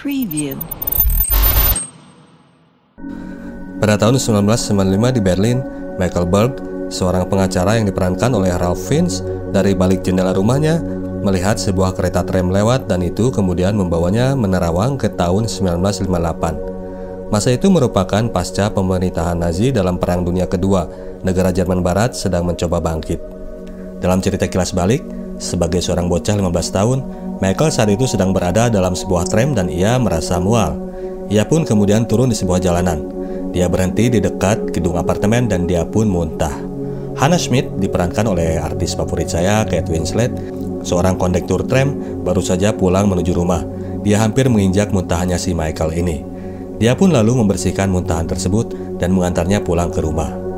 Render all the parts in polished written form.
Preview. Pada tahun 1995 di Berlin, Michael Berg, seorang pengacara yang diperankan oleh Ralph Fiennes, dari balik jendela rumahnya melihat sebuah kereta tram lewat dan itu kemudian membawanya menerawang ke tahun 1958. Masa itu merupakan pasca pemerintahan Nazi dalam Perang Dunia Kedua. Negara Jerman Barat sedang mencoba bangkit. Dalam cerita kilas balik, sebagai seorang bocah 15 tahun, Michael saat itu sedang berada dalam sebuah tram dan ia merasa mual. Ia pun kemudian turun di sebuah jalanan. Dia berhenti di dekat gedung apartemen dan dia pun muntah. Hannah Schmidt diperankan oleh artis favorit saya, Kate Winslet, seorang kondektur tram baru saja pulang menuju rumah. Dia hampir menginjak muntahannya si Michael ini. Dia pun lalu membersihkan muntahan tersebut dan mengantarnya pulang ke rumah.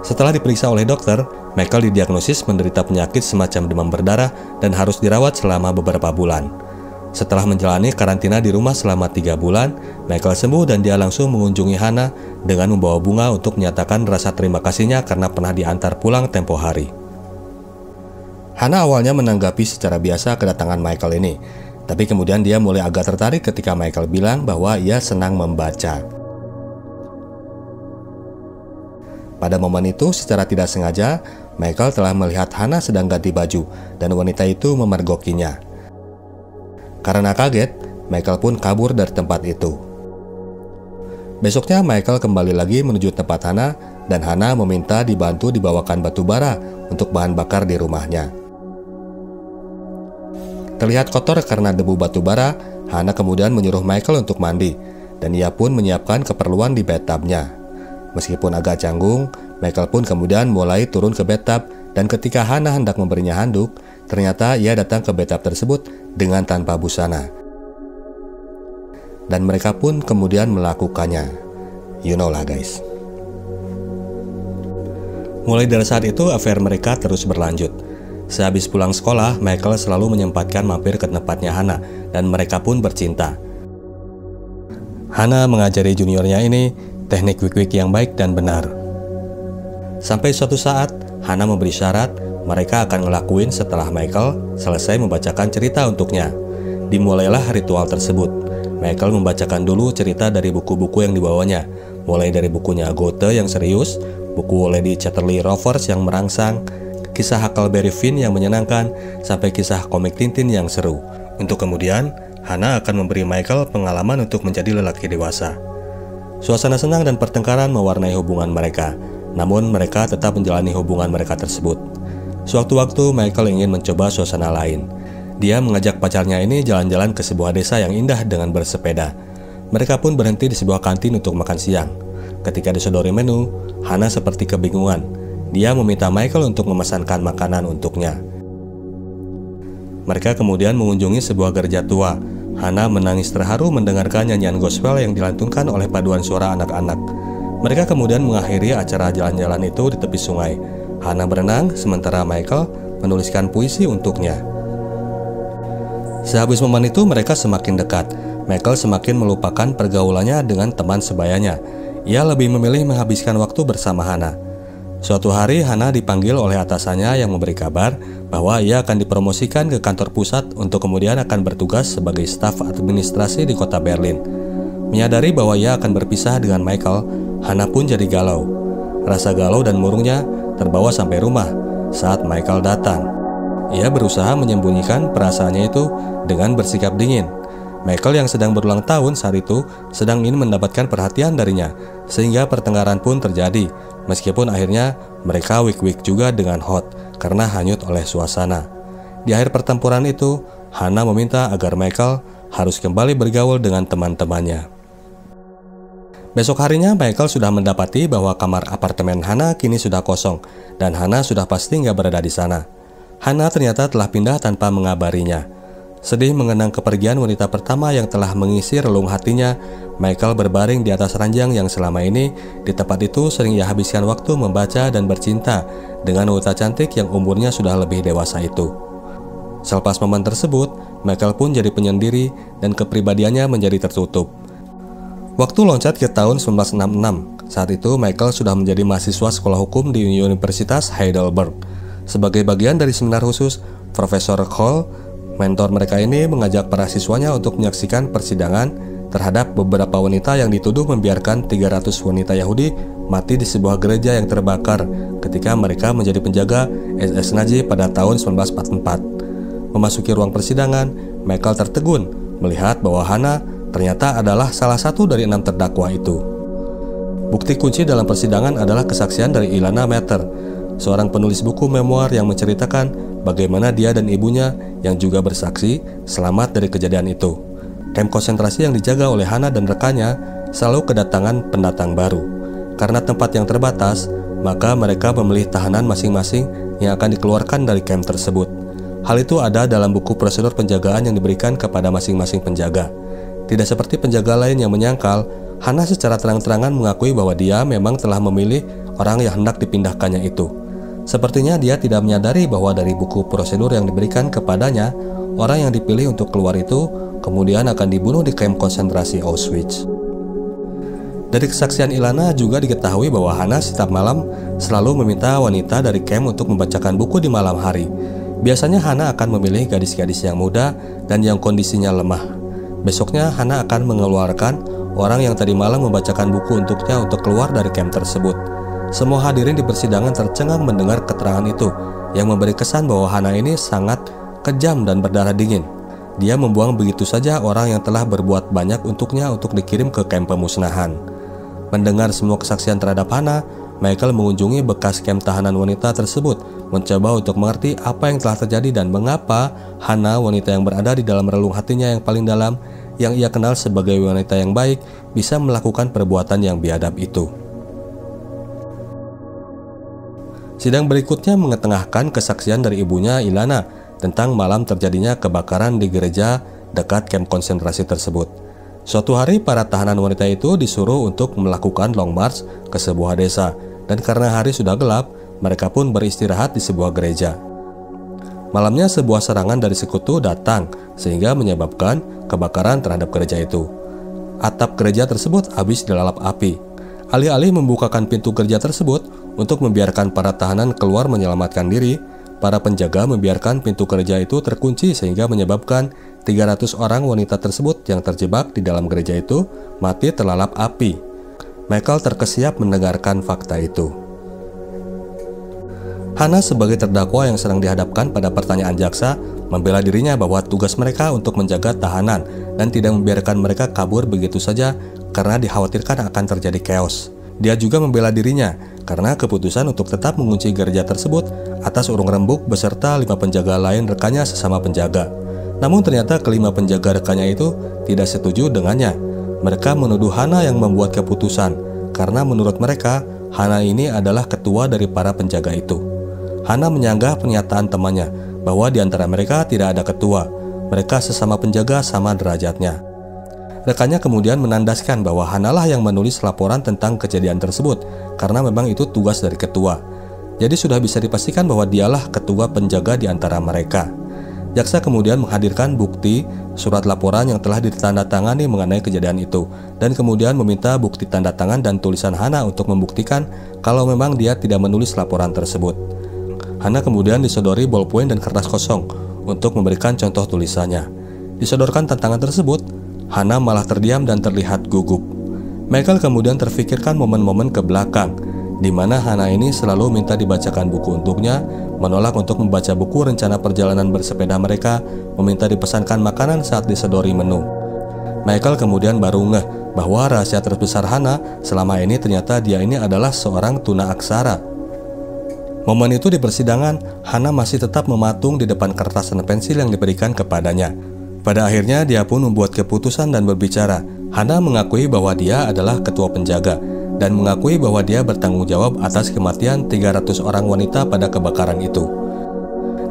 Setelah diperiksa oleh dokter, Michael didiagnosis menderita penyakit semacam demam berdarah dan harus dirawat selama beberapa bulan. Setelah menjalani karantina di rumah selama 3 bulan, Michael sembuh dan dia langsung mengunjungi Hannah dengan membawa bunga untuk menyatakan rasa terima kasihnya karena pernah diantar pulang tempo hari. Hannah awalnya menanggapi secara biasa kedatangan Michael ini, tapi kemudian dia mulai agak tertarik ketika Michael bilang bahwa ia senang membaca. Pada momen itu, secara tidak sengaja, Michael telah melihat Hannah sedang ganti baju dan wanita itu memergokinya. Karena kaget, Michael pun kabur dari tempat itu. Besoknya, Michael kembali lagi menuju tempat Hannah dan Hannah meminta dibantu dibawakan batu bara untuk bahan bakar di rumahnya. Terlihat kotor karena debu batu bara, Hannah kemudian menyuruh Michael untuk mandi dan ia pun menyiapkan keperluan di bathtubnya. Meskipun agak canggung, Michael pun kemudian mulai turun ke bathtub dan ketika Hannah hendak memberinya handuk, ternyata ia datang ke bathtub tersebut dengan tanpa busana. Dan mereka pun kemudian melakukannya. You know lah guys. Mulai dari saat itu, affair mereka terus berlanjut. Sehabis pulang sekolah, Michael selalu menyempatkan mampir ke tempatnya Hannah dan mereka pun bercinta. Hannah mengajari juniornya ini teknik wik-wik yang baik dan benar. Sampai suatu saat, Hannah memberi syarat mereka akan ngelakuin setelah Michael selesai membacakan cerita untuknya. Dimulailah ritual tersebut. Michael membacakan dulu cerita dari buku-buku yang dibawanya, mulai dari bukunya Goethe yang serius, buku Lady Chatterley Rovers yang merangsang, kisah Huckleberry Finn yang menyenangkan, sampai kisah komik Tintin yang seru. Untuk kemudian, Hannah akan memberi Michael pengalaman untuk menjadi lelaki dewasa. Suasana senang dan pertengkaran mewarnai hubungan mereka, namun mereka tetap menjalani hubungan mereka tersebut. Sewaktu-waktu Michael ingin mencoba suasana lain. Dia mengajak pacarnya ini jalan-jalan ke sebuah desa yang indah dengan bersepeda. Mereka pun berhenti di sebuah kantin untuk makan siang. Ketika disodori menu, Hannah seperti kebingungan. Dia meminta Michael untuk memesankan makanan untuknya. Mereka kemudian mengunjungi sebuah gereja tua. Hannah menangis terharu mendengarkan nyanyian gospel yang dilantunkan oleh paduan suara anak-anak. Mereka kemudian mengakhiri acara jalan-jalan itu di tepi sungai. Hannah berenang, sementara Michael menuliskan puisi untuknya. Sehabis momen itu, mereka semakin dekat. Michael semakin melupakan pergaulannya dengan teman sebayanya. Ia lebih memilih menghabiskan waktu bersama Hannah. Suatu hari, Hannah dipanggil oleh atasannya yang memberi kabar bahwa ia akan dipromosikan ke kantor pusat untuk kemudian akan bertugas sebagai staf administrasi di kota Berlin. Menyadari bahwa ia akan berpisah dengan Michael, Hannah pun jadi galau. Rasa galau dan murungnya terbawa sampai rumah saat Michael datang. Ia berusaha menyembunyikan perasaannya itu dengan bersikap dingin. Michael yang sedang berulang tahun saat itu sedang ingin mendapatkan perhatian darinya, sehingga pertengkaran pun terjadi, meskipun akhirnya mereka wik-wik juga dengan hot karena hanyut oleh suasana. Di akhir pertempuran itu, Hannah meminta agar Michael harus kembali bergaul dengan teman-temannya. Besok harinya, Michael sudah mendapati bahwa kamar apartemen Hannah kini sudah kosong, dan Hannah sudah pasti nggak berada di sana. Hannah ternyata telah pindah tanpa mengabarinya. Sedih mengenang kepergian wanita pertama yang telah mengisi relung hatinya, Michael berbaring di atas ranjang yang selama ini di tempat itu sering ia habiskan waktu membaca dan bercinta dengan wanita cantik yang umurnya sudah lebih dewasa itu. Selepas momen tersebut, Michael pun jadi penyendiri dan kepribadiannya menjadi tertutup. Waktu loncat ke tahun 1966. Saat itu Michael sudah menjadi mahasiswa sekolah hukum di Universitas Heidelberg. Sebagai bagian dari seminar khusus, Profesor Cole, mentor mereka ini mengajak para siswanya untuk menyaksikan persidangan terhadap beberapa wanita yang dituduh membiarkan 300 wanita Yahudi mati di sebuah gereja yang terbakar ketika mereka menjadi penjaga SS Nazi pada tahun 1944. Memasuki ruang persidangan, Michael tertegun melihat bahwa Hannah ternyata adalah salah satu dari 6 terdakwa itu. Bukti kunci dalam persidangan adalah kesaksian dari Ilana Meter, seorang penulis buku memoir yang menceritakan bagaimana dia dan ibunya yang juga bersaksi selamat dari kejadian itu. Kamp konsentrasi yang dijaga oleh Hannah dan rekannya selalu kedatangan pendatang baru. Karena tempat yang terbatas, maka mereka memilih tahanan masing-masing yang akan dikeluarkan dari kamp tersebut. Hal itu ada dalam buku prosedur penjagaan yang diberikan kepada masing-masing penjaga. Tidak seperti penjaga lain yang menyangkal, Hannah secara terang-terangan mengakui bahwa dia memang telah memilih orang yang hendak dipindahkannya itu. Sepertinya dia tidak menyadari bahwa dari buku prosedur yang diberikan kepadanya, orang yang dipilih untuk keluar itu kemudian akan dibunuh di kamp konsentrasi Auschwitz. Dari kesaksian Ilana juga diketahui bahwa Hannah setiap malam selalu meminta wanita dari camp untuk membacakan buku di malam hari. Biasanya Hannah akan memilih gadis-gadis yang muda dan yang kondisinya lemah. Besoknya Hannah akan mengeluarkan orang yang tadi malam membacakan buku untuknya untuk keluar dari camp tersebut. Semua hadirin di persidangan tercengang mendengar keterangan itu, yang memberi kesan bahwa Hannah ini sangat kejam dan berdarah dingin. Dia membuang begitu saja orang yang telah berbuat banyak untuknya untuk dikirim ke kamp pemusnahan. Mendengar semua kesaksian terhadap Hannah, Michael mengunjungi bekas kamp tahanan wanita tersebut, mencoba untuk mengerti apa yang telah terjadi dan mengapa Hannah, wanita yang berada di dalam relung hatinya yang paling dalam, yang ia kenal sebagai wanita yang baik, bisa melakukan perbuatan yang biadab itu. Sidang berikutnya mengetengahkan kesaksian dari ibunya Ilana tentang malam terjadinya kebakaran di gereja dekat kamp konsentrasi tersebut. Suatu hari para tahanan wanita itu disuruh untuk melakukan long march ke sebuah desa, dan karena hari sudah gelap, mereka pun beristirahat di sebuah gereja. Malamnya sebuah serangan dari sekutu datang sehingga menyebabkan kebakaran terhadap gereja itu. Atap gereja tersebut habis dilalap api. Alih-alih membukakan pintu gereja tersebut untuk membiarkan para tahanan keluar menyelamatkan diri, para penjaga membiarkan pintu gereja itu terkunci sehingga menyebabkan 300 orang wanita tersebut yang terjebak di dalam gereja itu mati terlalap api. Michael terkesiap mendengarkan fakta itu. Hannah sebagai terdakwa yang sedang dihadapkan pada pertanyaan jaksa membela dirinya bahwa tugas mereka untuk menjaga tahanan dan tidak membiarkan mereka kabur begitu saja karena dikhawatirkan akan terjadi chaos. Dia juga membela dirinya karena keputusan untuk tetap mengunci gereja tersebut atas urung rembuk beserta 5 penjaga lain rekannya sesama penjaga. Namun ternyata kelima penjaga rekannya itu tidak setuju dengannya. Mereka menuduh Hannah yang membuat keputusan karena menurut mereka Hannah ini adalah ketua dari para penjaga itu. Hannah menyanggah pernyataan temannya bahwa di antara mereka tidak ada ketua. Mereka sesama penjaga sama derajatnya. Rekannya kemudian menandaskan bahwa Hannah lah yang menulis laporan tentang kejadian tersebut karena memang itu tugas dari ketua. Jadi sudah bisa dipastikan bahwa dialah ketua penjaga di antara mereka. Jaksa kemudian menghadirkan bukti surat laporan yang telah ditandatangani mengenai kejadian itu dan kemudian meminta bukti tanda tangan dan tulisan Hannah untuk membuktikan kalau memang dia tidak menulis laporan tersebut. Hannah kemudian disodori bolpoin dan kertas kosong untuk memberikan contoh tulisannya. Disodorkan tantangan tersebut, Hannah malah terdiam dan terlihat gugup. Michael kemudian terfikirkan momen-momen ke belakang, di mana Hannah ini selalu minta dibacakan buku untuknya, menolak untuk membaca buku rencana perjalanan bersepeda mereka, meminta dipesankan makanan saat disodori menu. Michael kemudian baru ngeh bahwa rahasia terbesar Hannah selama ini ternyata dia ini adalah seorang tuna aksara. Momen itu di persidangan, Hannah masih tetap mematung di depan kertas dan pensil yang diberikan kepadanya. Pada akhirnya dia pun membuat keputusan dan berbicara. Hannah mengakui bahwa dia adalah ketua penjaga dan mengakui bahwa dia bertanggung jawab atas kematian 300 orang wanita pada kebakaran itu.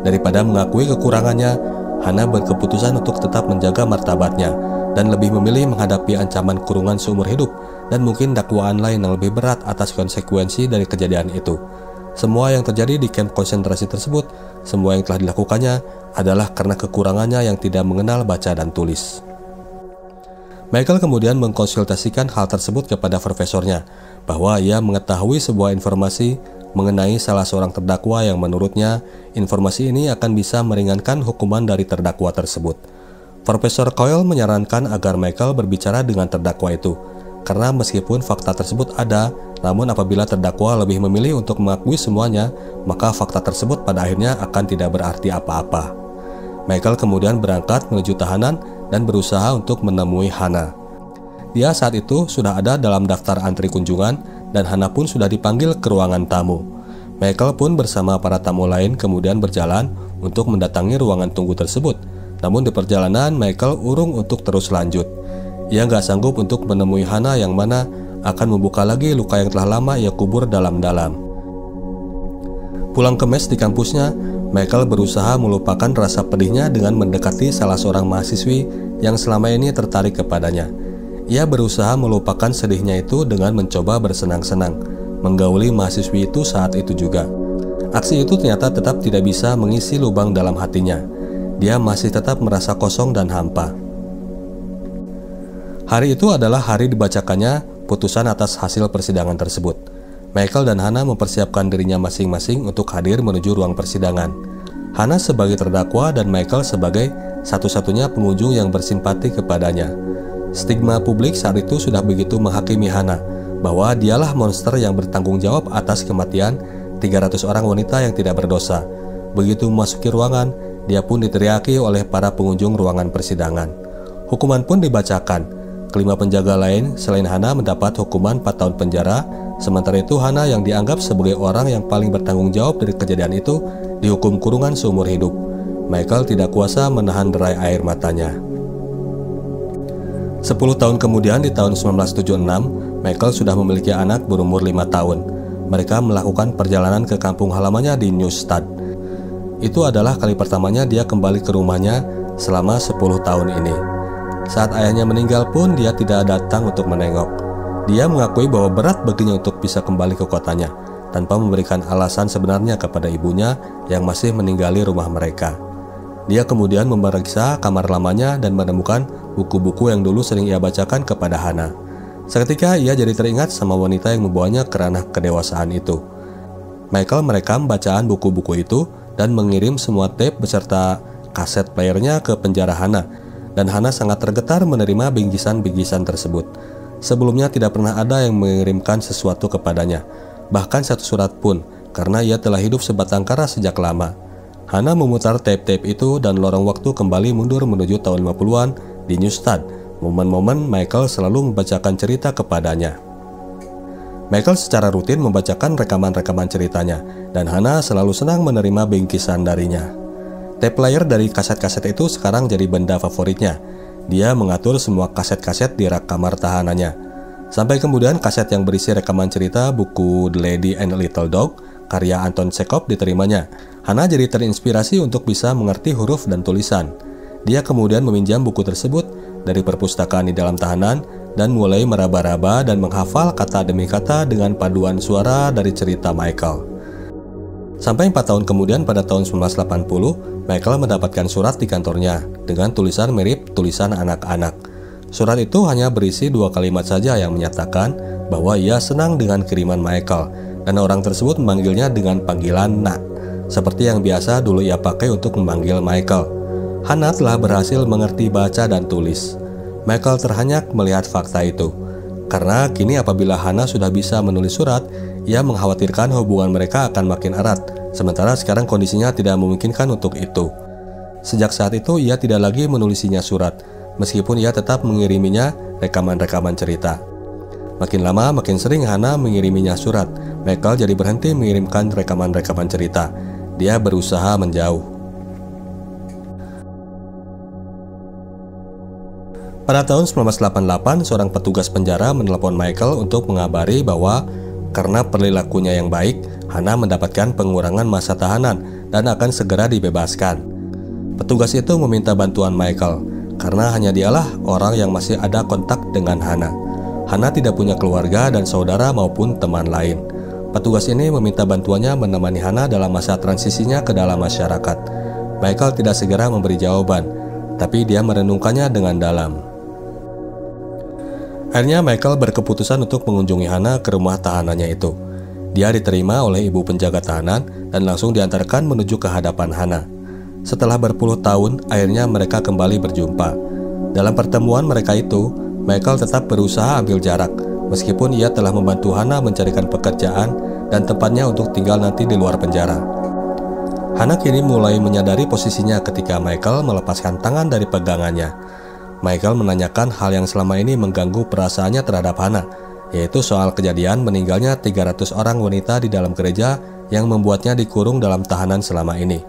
Daripada mengakui kekurangannya, Hannah berkeputusan untuk tetap menjaga martabatnya dan lebih memilih menghadapi ancaman kurungan seumur hidup dan mungkin dakwaan lain yang lebih berat atas konsekuensi dari kejadian itu. Semua yang terjadi di kamp konsentrasi tersebut, semua yang telah dilakukannya adalah karena kekurangannya yang tidak mengenal baca dan tulis. Michael kemudian mengkonsultasikan hal tersebut kepada profesornya, bahwa ia mengetahui sebuah informasi mengenai salah seorang terdakwa yang menurutnya informasi ini akan bisa meringankan hukuman dari terdakwa tersebut. Profesor Coyle menyarankan agar Michael berbicara dengan terdakwa itu, karena meskipun fakta tersebut ada, namun apabila terdakwa lebih memilih untuk mengakui semuanya, maka fakta tersebut pada akhirnya akan tidak berarti apa-apa. Michael kemudian berangkat menuju tahanan dan berusaha untuk menemui Hannah. Dia saat itu sudah ada dalam daftar antri kunjungan dan Hannah pun sudah dipanggil ke ruangan tamu. Michael pun bersama para tamu lain kemudian berjalan untuk mendatangi ruangan tunggu tersebut. Namun di perjalanan Michael urung untuk terus lanjut. Ia nggak sanggup untuk menemui Hannah yang mana akan membuka lagi luka yang telah lama ia kubur dalam-dalam. Pulang ke mes di kampusnya, Michael berusaha melupakan rasa pedihnya dengan mendekati salah seorang mahasiswi yang selama ini tertarik kepadanya. Ia berusaha melupakan sedihnya itu dengan mencoba bersenang-senang, menggauli mahasiswi itu saat itu juga. Aksi itu ternyata tetap tidak bisa mengisi lubang dalam hatinya. Dia masih tetap merasa kosong dan hampa. Hari itu adalah hari dibacakannya putusan atas hasil persidangan tersebut. Michael dan Hannah mempersiapkan dirinya masing-masing untuk hadir menuju ruang persidangan. Hannah sebagai terdakwa dan Michael sebagai satu-satunya pengunjung yang bersimpati kepadanya. Stigma publik saat itu sudah begitu menghakimi Hannah bahwa dialah monster yang bertanggung jawab atas kematian 300 orang wanita yang tidak berdosa. Begitu memasuki ruangan, dia pun diteriaki oleh para pengunjung ruangan persidangan. Hukuman pun dibacakan. Kelima penjaga lain selain Hannah mendapat hukuman 4 tahun penjara. Sementara itu Hannah yang dianggap sebagai orang yang paling bertanggung jawab dari kejadian itu dihukum kurungan seumur hidup. Michael tidak kuasa menahan derai air matanya. 10 tahun kemudian di tahun 1976, Michael sudah memiliki anak berumur 5 tahun. Mereka melakukan perjalanan ke kampung halamannya di Neustadt. Itu adalah kali pertamanya dia kembali ke rumahnya selama 10 tahun ini. Saat ayahnya meninggal pun dia tidak datang untuk menengok. Dia mengakui bahwa berat baginya untuk bisa kembali ke kotanya, tanpa memberikan alasan sebenarnya kepada ibunya yang masih meninggali rumah mereka. Dia kemudian memeriksa kamar lamanya dan menemukan buku-buku yang dulu sering ia bacakan kepada Hannah. Seketika ia jadi teringat sama wanita yang membawanya ke ranah kedewasaan itu. Michael merekam bacaan buku-buku itu dan mengirim semua tape beserta kaset playernya ke penjara Hannah, dan Hannah sangat tergetar menerima bingkisan-bingkisan tersebut. Sebelumnya tidak pernah ada yang mengirimkan sesuatu kepadanya, bahkan satu surat pun, karena ia telah hidup sebatang kara sejak lama. Hannah memutar tape-tape itu dan lorong waktu kembali mundur menuju tahun 50-an di Neustadt. Momen-momen Michael selalu membacakan cerita kepadanya. Michael secara rutin membacakan rekaman-rekaman ceritanya, dan Hannah selalu senang menerima bingkisan darinya. Tape player dari kaset-kaset itu sekarang jadi benda favoritnya. Dia mengatur semua kaset-kaset di rak kamar tahanannya. Sampai kemudian kaset yang berisi rekaman cerita buku The Lady and the Little Dog karya Anton Chekhov diterimanya. Hannah jadi terinspirasi untuk bisa mengerti huruf dan tulisan. Dia kemudian meminjam buku tersebut dari perpustakaan di dalam tahanan dan mulai meraba-raba dan menghafal kata demi kata dengan paduan suara dari cerita Michael. Sampai 4 tahun kemudian pada tahun 1980, Michael mendapatkan surat di kantornya dengan tulisan mirip tulisan anak-anak. Surat itu hanya berisi 2 kalimat saja yang menyatakan bahwa ia senang dengan kiriman Michael, dan orang tersebut memanggilnya dengan panggilan Nak, seperti yang biasa dulu ia pakai untuk memanggil Michael. Hannah telah berhasil mengerti baca dan tulis. Michael terhanyak melihat fakta itu, karena kini apabila Hannah sudah bisa menulis surat, ia mengkhawatirkan hubungan mereka akan makin erat, sementara sekarang kondisinya tidak memungkinkan untuk itu. Sejak saat itu ia tidak lagi menulisinya surat, meskipun ia tetap mengiriminya rekaman-rekaman cerita. Makin lama makin sering Hannah mengiriminya surat. Michael jadi berhenti mengirimkan rekaman-rekaman cerita. Dia berusaha menjauh. Pada tahun 1988, seorang petugas penjara menelepon Michael untuk mengabari bahwa karena perilakunya yang baik, Hannah mendapatkan pengurangan masa tahanan dan akan segera dibebaskan. Petugas itu meminta bantuan Michael, karena hanya dialah orang yang masih ada kontak dengan Hannah. Hannah tidak punya keluarga dan saudara maupun teman lain. Petugas ini meminta bantuannya menemani Hannah dalam masa transisinya ke dalam masyarakat. Michael tidak segera memberi jawaban, tapi dia merenungkannya dengan dalam. Akhirnya Michael berkeputusan untuk mengunjungi Hannah ke rumah tahanannya itu. Dia diterima oleh ibu penjaga tahanan dan langsung diantarkan menuju ke hadapan Hana. Setelah berpuluh tahun, akhirnya mereka kembali berjumpa. Dalam pertemuan mereka itu, Michael tetap berusaha ambil jarak, meskipun ia telah membantu Hana mencarikan pekerjaan dan tempatnya untuk tinggal nanti di luar penjara. Hana kini mulai menyadari posisinya ketika Michael melepaskan tangan dari pegangannya. Michael menanyakan hal yang selama ini mengganggu perasaannya terhadap Hana, yaitu soal kejadian meninggalnya 300 orang wanita di dalam gereja yang membuatnya dikurung dalam tahanan selama ini.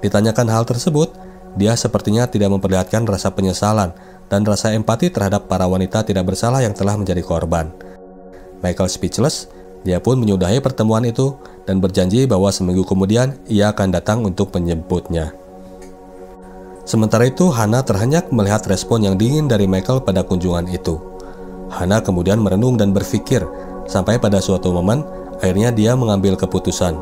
Ditanyakan hal tersebut, dia sepertinya tidak memperlihatkan rasa penyesalan dan rasa empati terhadap para wanita tidak bersalah yang telah menjadi korban. Michael speechless. Dia pun menyudahi pertemuan itu dan berjanji bahwa seminggu kemudian ia akan datang untuk menjemputnya. Sementara itu, Hana terhenyak melihat respon yang dingin dari Michael pada kunjungan itu. Hana kemudian merenung dan berpikir, sampai pada suatu momen, akhirnya dia mengambil keputusan.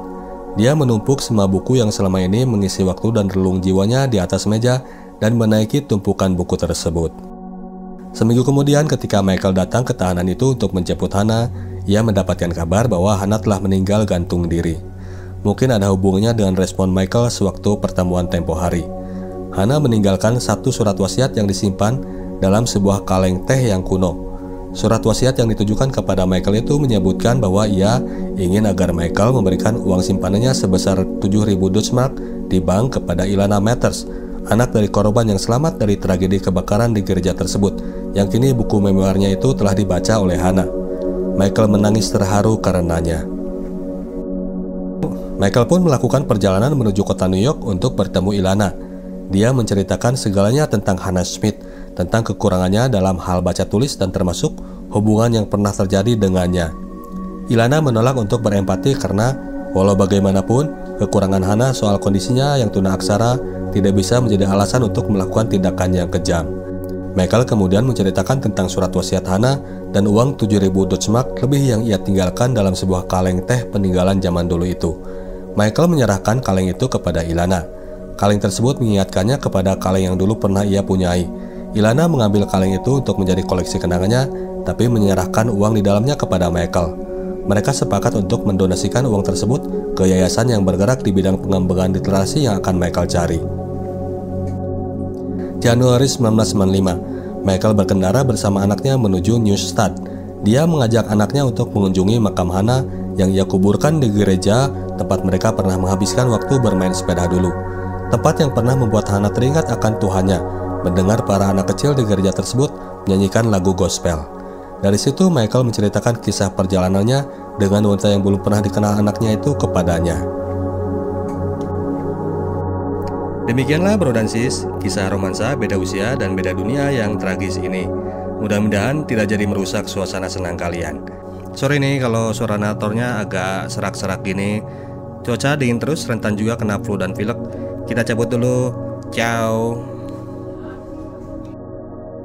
Dia menumpuk semua buku yang selama ini mengisi waktu dan relung jiwanya di atas meja dan menaiki tumpukan buku tersebut. Seminggu kemudian ketika Michael datang ke tahanan itu untuk menjemput Hana, ia mendapatkan kabar bahwa Hana telah meninggal gantung diri. Mungkin ada hubungannya dengan respon Michael sewaktu pertemuan tempo hari. Hana meninggalkan satu surat wasiat yang disimpan dalam sebuah kaleng teh yang kuno. Surat wasiat yang ditujukan kepada Michael itu menyebutkan bahwa ia ingin agar Michael memberikan uang simpanannya sebesar 7.000 Deutschmark di bank kepada Ilana Matters, anak dari korban yang selamat dari tragedi kebakaran di gereja tersebut, yang kini buku memoirnya itu telah dibaca oleh Hana. Michael menangis terharu karenanya. Michael pun melakukan perjalanan menuju kota New York untuk bertemu Ilana. Dia menceritakan segalanya tentang Hannah Smith, tentang kekurangannya dalam hal baca tulis dan termasuk hubungan yang pernah terjadi dengannya. Ilana menolak untuk berempati karena walau bagaimanapun, kekurangan Hannah soal kondisinya yang tunaaksara tidak bisa menjadi alasan untuk melakukan tindakan yang kejam. Michael kemudian menceritakan tentang surat wasiat Hana dan uang 7.000 Deutschmark lebih yang ia tinggalkan dalam sebuah kaleng teh peninggalan zaman dulu itu. Michael menyerahkan kaleng itu kepada Ilana. Kaleng tersebut mengingatkannya kepada kaleng yang dulu pernah ia punyai. Ilana mengambil kaleng itu untuk menjadi koleksi kenangannya, tapi menyerahkan uang di dalamnya kepada Michael. Mereka sepakat untuk mendonasikan uang tersebut ke yayasan yang bergerak di bidang pengembangan literasi yang akan Michael cari. Januari 1995, Michael berkendara bersama anaknya menuju Neustadt. Dia mengajak anaknya untuk mengunjungi makam Hana yang ia kuburkan di gereja tempat mereka pernah menghabiskan waktu bermain sepeda dulu. Tempat yang pernah membuat Hana teringat akan Tuhannya, mendengar para anak kecil di gereja tersebut menyanyikan lagu gospel. Dari situ Michael menceritakan kisah perjalanannya dengan wanita yang belum pernah dikenal anaknya itu kepadanya. Demikianlah bro dan sis, kisah romansa beda usia dan beda dunia yang tragis ini. Mudah-mudahan tidak jadi merusak suasana senang kalian. Sorry nih kalau suara naratornya agak serak-serak gini. Cuaca dingin terus, rentan juga kena flu dan pilek. Kita cabut dulu. Ciao.